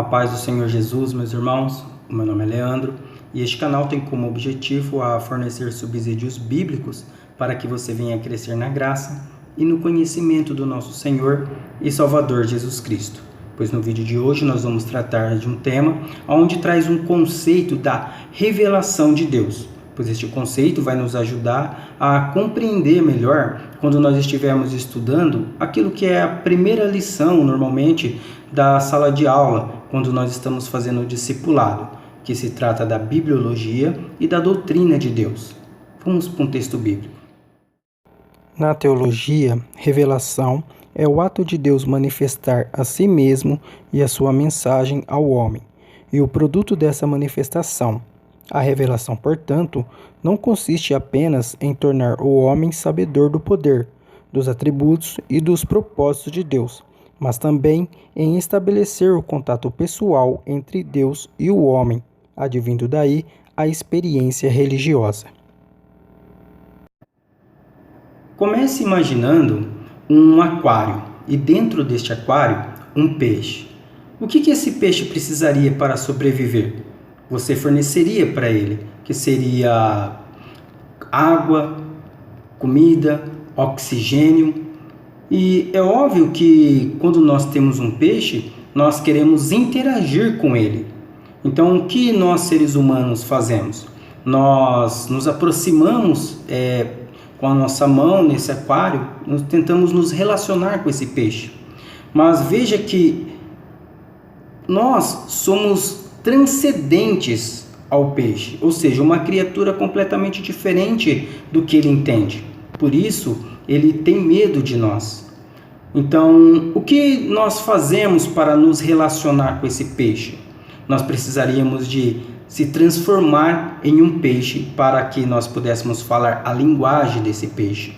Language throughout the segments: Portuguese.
A paz do Senhor Jesus, meus irmãos. O meu nome é Leandro e este canal tem como objetivo a fornecer subsídios bíblicos para que você venha crescer na graça e no conhecimento do nosso Senhor e Salvador Jesus Cristo. Pois no vídeo de hoje nós vamos tratar de um tema onde traz um conceito da revelação de Deus, pois este conceito vai nos ajudar a compreender melhor quando nós estivermos estudando aquilo que é a primeira lição, normalmente, da sala de aula, quando nós estamos fazendo o discipulado, que se trata da bibliologia e da doutrina de Deus. Vamos para um texto bíblico. Na teologia, revelação é o ato de Deus manifestar a si mesmo e a sua mensagem ao homem, e o produto dessa manifestação. A revelação, portanto, não consiste apenas em tornar o homem sabedor do poder, dos atributos e dos propósitos de Deus, mas também em estabelecer o contato pessoal entre Deus e o homem, advindo daí a experiência religiosa. Comece imaginando um aquário e dentro deste aquário um peixe. O que esse peixe precisaria para sobreviver? Você forneceria para ele, que seria água, comida, oxigênio. E é óbvio que quando nós temos um peixe, nós queremos interagir com ele. Então, o que nós seres humanos fazemos? Nós nos aproximamos com a nossa mão nesse aquário, nós tentamos nos relacionar com esse peixe. Mas veja que nós somos transcendentes ao peixe, ou seja, uma criatura completamente diferente do que ele entende. Por isso, ele tem medo de nós. Então, o que nós fazemos para nos relacionar com esse peixe? Nós precisaríamos de se transformar em um peixe para que nós pudéssemos falar a linguagem desse peixe.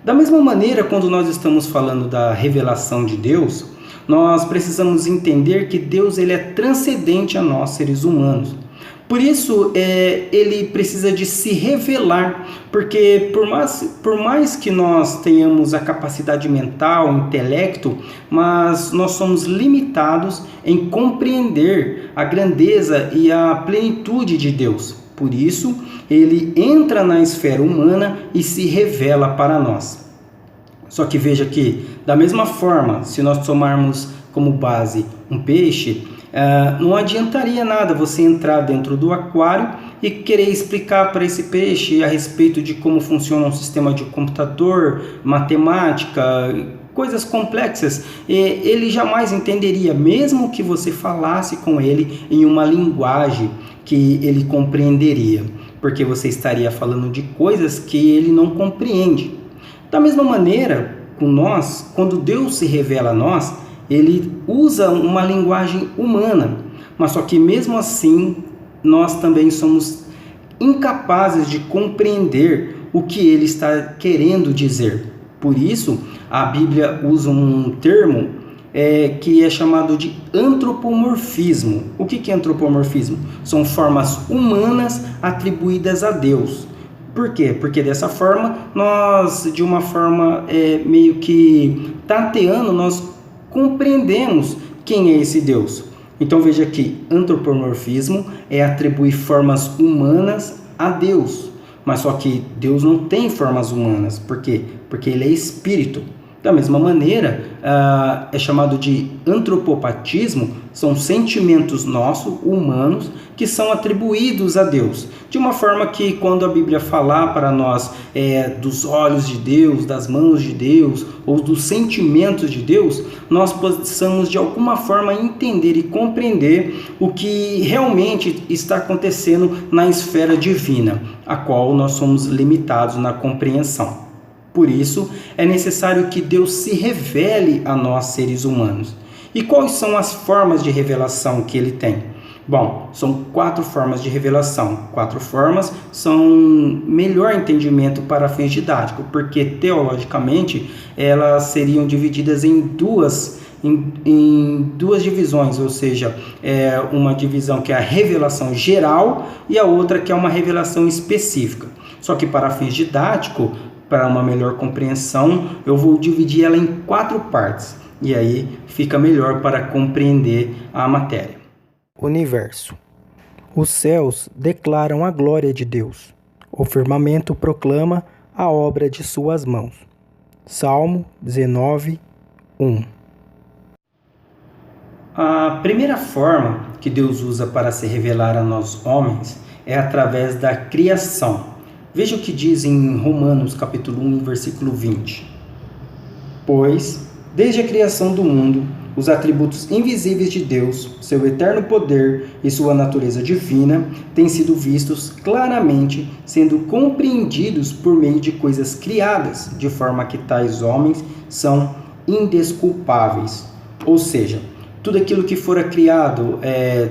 Da mesma maneira, quando nós estamos falando da revelação de Deus, nós precisamos entender que Deus ele é transcendente a nós, seres humanos. Por isso, ele precisa de se revelar, porque por mais que nós tenhamos a capacidade mental, intelecto, mas nós somos limitados em compreender a grandeza e a plenitude de Deus. Por isso, ele entra na esfera humana e se revela para nós. Só que veja que, da mesma forma, se nós tomarmos como base um peixe, não adiantaria nada você entrar dentro do aquário e querer explicar para esse peixe a respeito de como funciona um sistema de computador, matemática, coisas complexas. Ele jamais entenderia, mesmo que você falasse com ele em uma linguagem que ele compreenderia, porque você estaria falando de coisas que ele não compreende. Da mesma maneira, com nós, quando Deus se revela a nós, ele usa uma linguagem humana, mas só que mesmo assim, nós também somos incapazes de compreender o que ele está querendo dizer. Por isso, a Bíblia usa um termo que é chamado de antropomorfismo. O que é antropomorfismo? São formas humanas atribuídas a Deus. Por quê? Porque dessa forma, nós, de uma forma meio que tateando, nós compreendemos quem é esse Deus. Então veja que antropomorfismo é atribuir formas humanas a Deus. Mas só que Deus não tem formas humanas. Por quê? Porque ele é espírito. Da mesma maneira, é chamado de antropopatismo, são sentimentos nossos, humanos, que são atribuídos a Deus. De uma forma que quando a Bíblia falar para nós dos olhos de Deus, das mãos de Deus, ou dos sentimentos de Deus, nós possamos de alguma forma entender e compreender o que realmente está acontecendo na esfera divina, a qual nós somos limitados na compreensão. Por isso, é necessário que Deus se revele a nós, seres humanos. E quais são as formas de revelação que ele tem? Bom, são 4 formas de revelação. 4 formas são melhor entendimento para fins didáticos, porque teologicamente elas seriam divididas em duas divisões, ou seja, uma divisão que é a revelação geral e a outra que é uma revelação específica. Só que para fins didáticos, para uma melhor compreensão, eu vou dividir ela em 4 partes. E aí fica melhor para compreender a matéria. Universo. Os céus declaram a glória de Deus. O firmamento proclama a obra de suas mãos. Salmo 19, 1. A primeira forma que Deus usa para se revelar a nós homens é através da criação. Veja o que diz em Romanos capítulo 1, versículo 20. Pois, desde a criação do mundo, os atributos invisíveis de Deus, seu eterno poder e sua natureza divina têm sido vistos claramente, sendo compreendidos por meio de coisas criadas, de forma que tais homens são indesculpáveis. Ou seja, tudo aquilo que fora criado,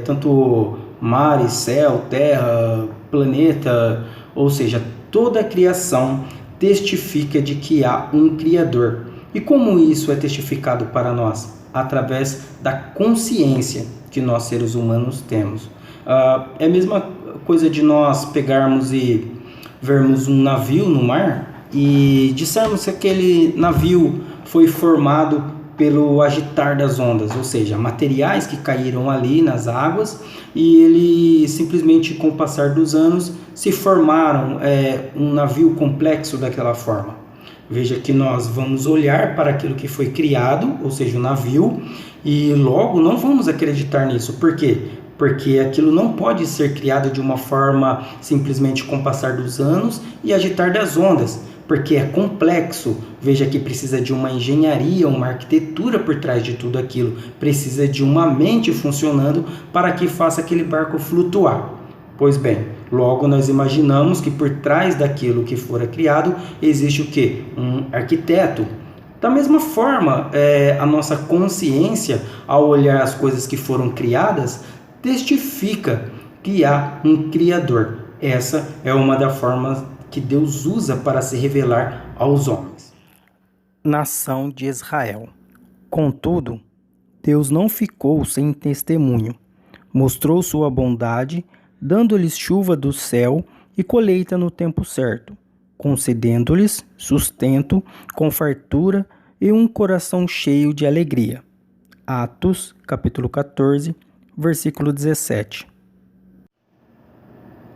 tanto mares, céu, terra, planeta, ou seja, toda a criação testifica de que há um Criador. E como isso é testificado para nós? Através da consciência que nós seres humanos temos. É a mesma coisa de nós pegarmos e vermos um navio no mar e dissermos que aquele navio foi formado pelo agitar das ondas, ou seja, materiais que caíram ali nas águas e ele simplesmente com o passar dos anos se formaram um navio complexo daquela forma. Veja que nós vamos olhar para aquilo que foi criado, ou seja, o navio, e logo não vamos acreditar nisso. Por quê? Porque aquilo não pode ser criado de uma forma simplesmente com o passar dos anos e agitar das ondas, porque é complexo. Veja que precisa de uma engenharia, uma arquitetura por trás de tudo aquilo. Precisa de uma mente funcionando para que faça aquele barco flutuar. Pois bem, logo nós imaginamos que por trás daquilo que fora criado existe o quê? Um arquiteto. Da mesma forma, a nossa consciência, ao olhar as coisas que foram criadas, testifica que há um Criador. Essa é uma das formas que Deus usa para se revelar aos homens. Nação de Israel. Contudo, Deus não ficou sem testemunho. Mostrou sua bondade, dando-lhes chuva do céu e colheita no tempo certo, concedendo-lhes sustento com fartura e um coração cheio de alegria. Atos, capítulo 14, versículo 17.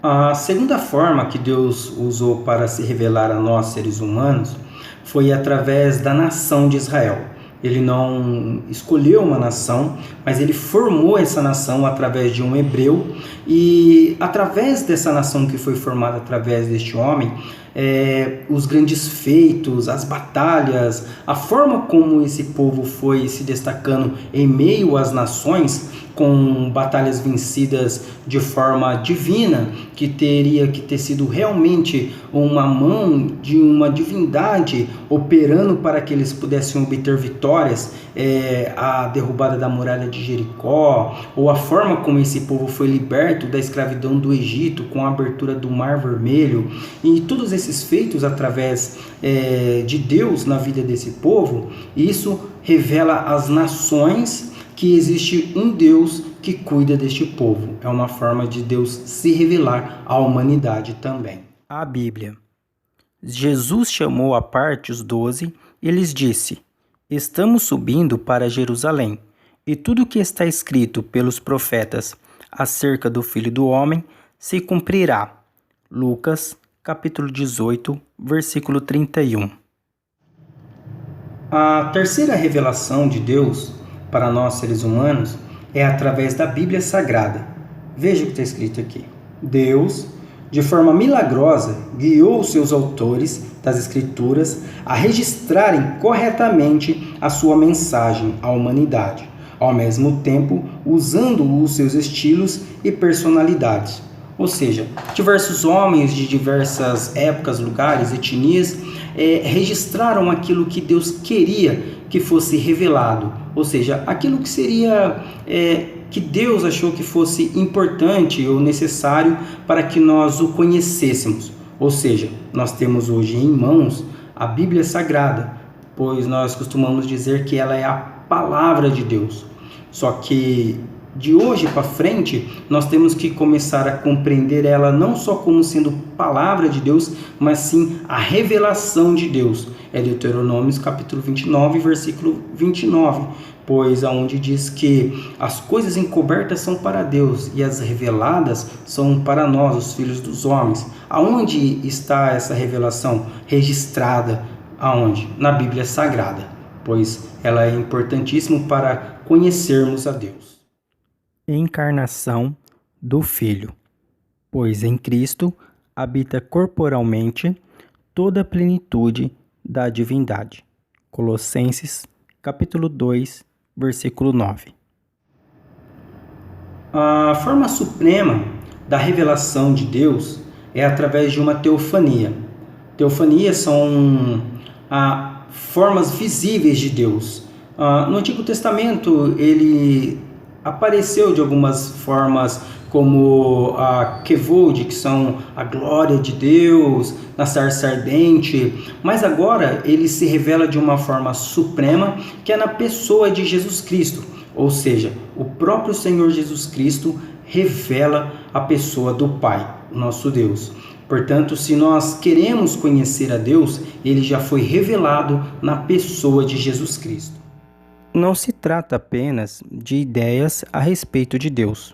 A segunda forma que Deus usou para se revelar a nós, seres humanos, foi através da nação de Israel. Ele não escolheu uma nação, mas ele formou essa nação através de um hebreu. E através dessa nação que foi formada através deste homem, os grandes feitos, as batalhas, a forma como esse povo foi se destacando em meio às nações, com batalhas vencidas de forma divina, que teria que ter sido realmente uma mão de uma divindade operando para que eles pudessem obter vitórias, a derrubada da muralha de Jericó, ou a forma como esse povo foi liberto da escravidão do Egito, com a abertura do Mar Vermelho, e todos esses feitos através de Deus na vida desse povo, isso revela às nações que existe um Deus que cuida deste povo. É uma forma de Deus se revelar à humanidade também. A Bíblia. Jesus chamou à parte os 12 e lhes disse: Estamos subindo para Jerusalém, e tudo o que está escrito pelos profetas acerca do Filho do Homem se cumprirá. Lucas, capítulo 18, versículo 31. A terceira revelação de Deus para nós seres humanos é através da Bíblia Sagrada. Veja o que está escrito aqui. Deus, de forma milagrosa, guiou os seus autores das Escrituras a registrarem corretamente a sua mensagem à humanidade, ao mesmo tempo usando os seus estilos e personalidades. Ou seja, diversos homens de diversas épocas, lugares, etnias, registraram aquilo que Deus queria que fosse revelado, ou seja, aquilo que seria que Deus achou que fosse importante ou necessário para que nós o conhecêssemos. Ou seja, nós temos hoje em mãos a Bíblia Sagrada, pois nós costumamos dizer que ela é a palavra de Deus. Só que De hoje para frente, nós temos que começar a compreender ela não só como sendo palavra de Deus, mas sim a revelação de Deus. É Deuteronômio capítulo 29, versículo 29, pois aonde diz que as coisas encobertas são para Deus e as reveladas são para nós, os filhos dos homens. Aonde está essa revelação registrada? Aonde? Na Bíblia Sagrada, pois ela é importantíssima para conhecermos a Deus. Encarnação do Filho, pois em Cristo habita corporalmente toda a plenitude da divindade. Colossenses, capítulo 2, versículo 9. A forma suprema da revelação de Deus é através de uma teofania. Teofanias são formas visíveis de Deus. No Antigo Testamento, ele apareceu de algumas formas como a Kevod, que são a glória de Deus, na sarça ardente, mas agora ele se revela de uma forma suprema, que é na pessoa de Jesus Cristo, ou seja, o próprio Senhor Jesus Cristo revela a pessoa do Pai, o nosso Deus. Portanto, se nós queremos conhecer a Deus, ele já foi revelado na pessoa de Jesus Cristo. Não se trata apenas de ideias a respeito de Deus,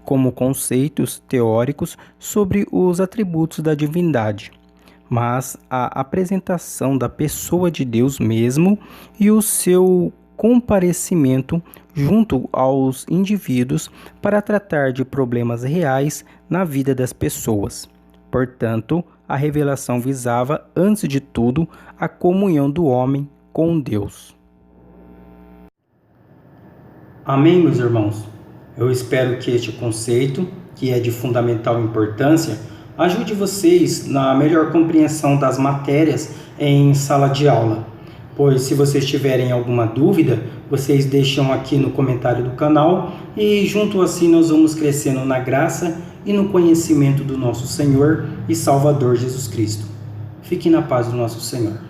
como conceitos teóricos sobre os atributos da divindade, mas a apresentação da pessoa de Deus mesmo e o seu comparecimento junto aos indivíduos para tratar de problemas reais na vida das pessoas. Portanto, a revelação visava, antes de tudo, a comunhão do homem com Deus. Amém, meus irmãos? Eu espero que este conceito, que é de fundamental importância, ajude vocês na melhor compreensão das matérias em sala de aula. Pois se vocês tiverem alguma dúvida, vocês deixam aqui no comentário do canal e junto assim nós vamos crescendo na graça e no conhecimento do nosso Senhor e Salvador Jesus Cristo. Fique na paz do nosso Senhor.